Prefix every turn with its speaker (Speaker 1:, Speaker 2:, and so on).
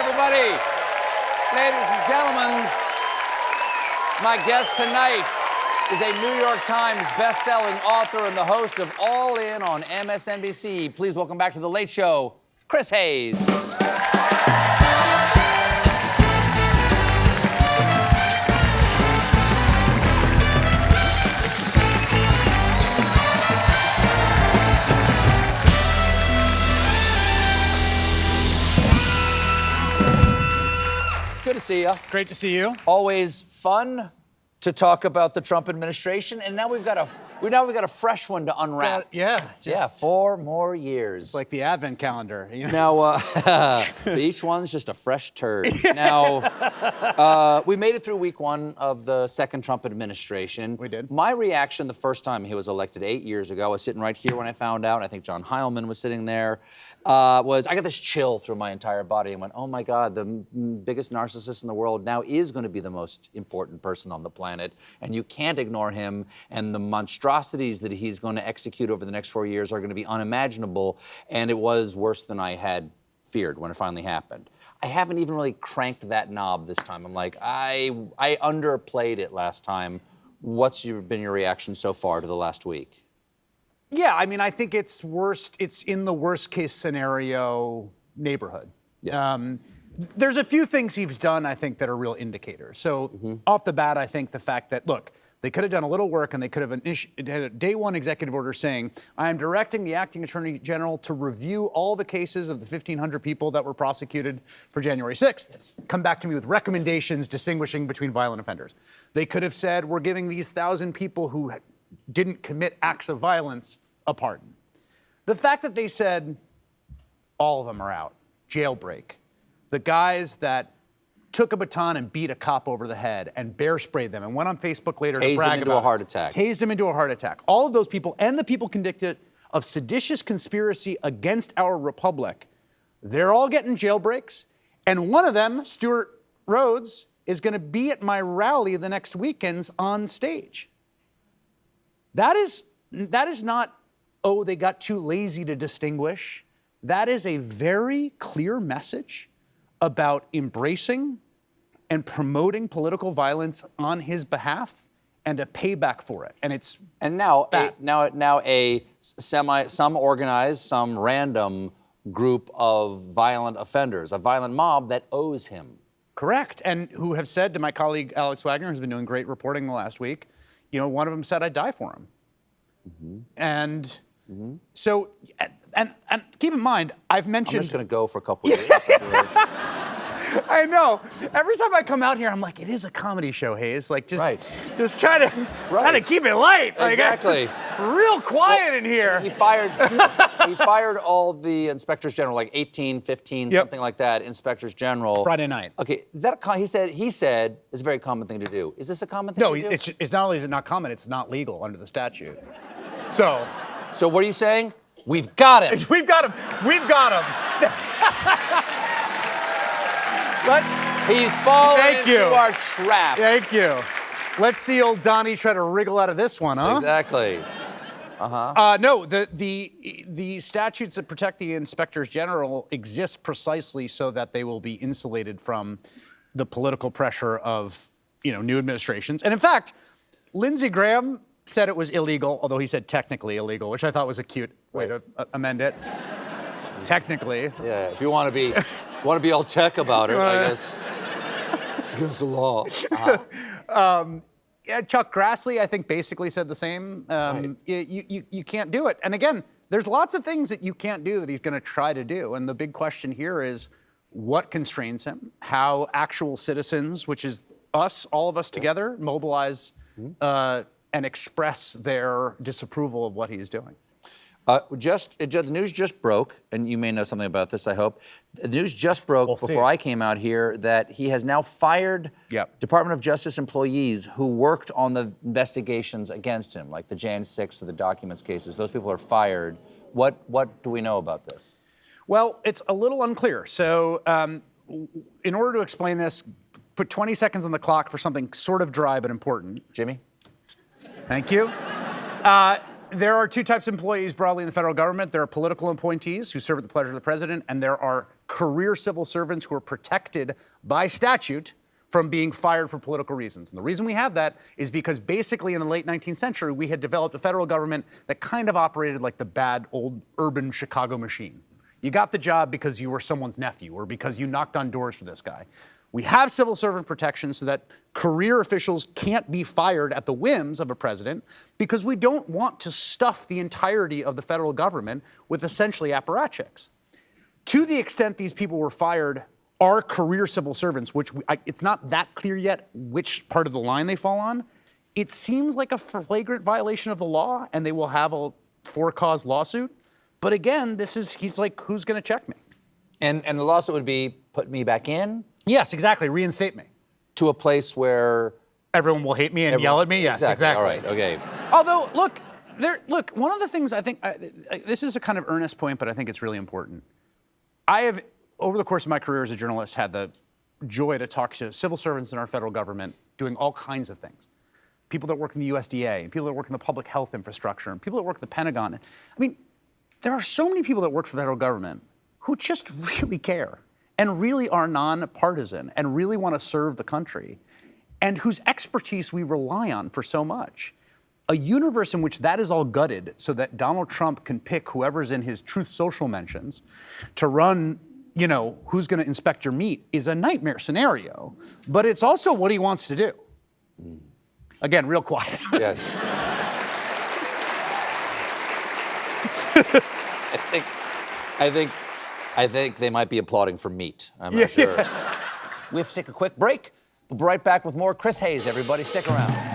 Speaker 1: everybody. Ladies and gentlemen, my guest tonight is a New York Times best-selling author and the host of All In on MSNBC. Please welcome back to The Late Show, Chris Hayes. Good to see you.
Speaker 2: Great to see you.
Speaker 1: Always fun to talk about the Trump administration, and now we've got a fresh one to unwrap.
Speaker 2: Yeah.
Speaker 1: 4 more years.
Speaker 2: It's like the advent calendar. You know?
Speaker 1: Now, each one's just a fresh turd. Now, we made it through week 1 of the second Trump administration.
Speaker 2: We did.
Speaker 1: My reaction the first time he was elected 8 years ago, I was sitting right here when I found out, I think John Heilman was sitting there, was I got this chill through my entire body and went, oh my God, the biggest narcissist in the world now is going to be the most important person on the planet, and you can't ignore him, and the monstrosities that he's going to execute over the next 4 years are going to be unimaginable, and it was worse than I had feared when it finally happened. I haven't even really cranked that knob this time. I'm like, I underplayed it last time. What's been your reaction so far to the last week?
Speaker 2: Yeah, I mean, I think it's in the worst case scenario neighborhood.
Speaker 1: Yes.
Speaker 2: There's a few things he's done, I think, that are real indicators. So off the bat, I think the fact that, look, they could have done a little work and they could have had a day 1 executive order saying, I am directing the acting attorney general to review all the cases of the 1,500 people that were prosecuted for January 6th. Yes. Come back to me with recommendations distinguishing between violent offenders. They could have said, we're giving these 1,000 people who didn't commit acts of violence a pardon. The fact that they said all of them are out, jailbreak, the guys that took a baton and beat a cop over the head and bear sprayed them and went on Facebook later to brag about it.
Speaker 1: Tased him into a heart attack.
Speaker 2: Tased him into a heart attack. All of those people and the people convicted of seditious conspiracy against our republic, they're all getting jailbreaks. And one of them, Stuart Rhodes, is going to be at my rally the next weekends on stage. That is not, oh, they got too lazy to distinguish. That is a very clear message about embracing and promoting political violence on his behalf and a payback for it. And
Speaker 1: now some organized, some random group of violent offenders, a violent mob that owes him.
Speaker 2: Correct, and who have said to my colleague Alex Wagner, who's been doing great reporting the last week, you know, one of them said I'd die for him. And so, and keep in mind, I've mentioned...
Speaker 1: I'm just going to go for a couple of years.
Speaker 2: I know. Every time I come out here, I'm like, it is a comedy show, Hayes. Like, just try to keep it light. Like,
Speaker 1: exactly.
Speaker 2: Real quiet in here.
Speaker 1: He fired all the inspectors general, like 18, 15, something like that, inspectors general.
Speaker 2: Friday night.
Speaker 1: Okay, is that he said it's a very common thing to do. Is this a common thing to do?
Speaker 2: No, it's not only is it not common, it's not legal under the statute. So
Speaker 1: what are you saying? We've got him.
Speaker 2: We've got him. We've got him.
Speaker 1: He's fallen into our trap.
Speaker 2: Thank you. Let's see old Donnie try to wriggle out of this one, huh?
Speaker 1: Exactly.
Speaker 2: No, the statutes that protect the inspectors general exist precisely so that they will be insulated from the political pressure of, new administrations. And in fact, Lindsey Graham said it was illegal, although he said technically illegal, which I thought was a cute way to amend it. Technically.
Speaker 1: Yeah, if you want to be all tech about it, I guess. It's against the law.
Speaker 2: Yeah, Chuck Grassley, I think, basically said the same. You can't do it. And again, there's lots of things that you can't do that he's going to try to do. And the big question here is what constrains him, how actual citizens, which is us, all of us together, mobilize and express their disapproval of what he's doing.
Speaker 1: The news just broke, and you may know something about this, I hope. The news just broke before I came out here that he has now fired Department of Justice employees who worked on the investigations against him, like the Jan 6 or the documents cases. Those people are fired. What do we know about this?
Speaker 2: Well, it's a little unclear. So in order to explain this, put 20 seconds on the clock for something sort of dry but important.
Speaker 1: Jimmy?
Speaker 2: Thank you. There are two types of employees broadly in the federal government. There are political appointees who serve at the pleasure of the president, and there are career civil servants who are protected by statute from being fired for political reasons. And the reason we have that is because basically in the late 19th century, we had developed a federal government that kind of operated like the bad old urban Chicago machine. You got the job because you were someone's nephew or because you knocked on doors for this guy. We have civil servant protection so that career officials can't be fired at the whims of a president because we don't want to stuff the entirety of the federal government with essentially apparatchiks. To the extent these people were fired are career civil servants, which it's not that clear yet which part of the line they fall on. It seems like a flagrant violation of the law, and they will have a for-cause lawsuit. But again, he's like, who's going to check me?
Speaker 1: And the lawsuit would be put me back in?
Speaker 2: Yes, exactly. Reinstate me.
Speaker 1: To a place where
Speaker 2: everyone will hate me and yell at me? Yes, exactly.
Speaker 1: All right, okay.
Speaker 2: Although, look, one of the things I think, this is a kind of earnest point, but I think it's really important. I have, over the course of my career as a journalist, had the joy to talk to civil servants in our federal government doing all kinds of things. People that work in the USDA, and people that work in the public health infrastructure, and people that work at the Pentagon. I mean, there are so many people that work for the federal government who just really care and really are nonpartisan and really want to serve the country and whose expertise we rely on for so much. A universe in which that is all gutted so that Donald Trump can pick whoever's in his Truth Social mentions to run, who's going to inspect your meat is a nightmare scenario, but it's also what he wants to do. Again, real quiet.
Speaker 1: Yes. I think they might be applauding for meat. I'm not sure. We have to take a quick break. We'll be right back with more Chris Hayes, everybody. Stick around.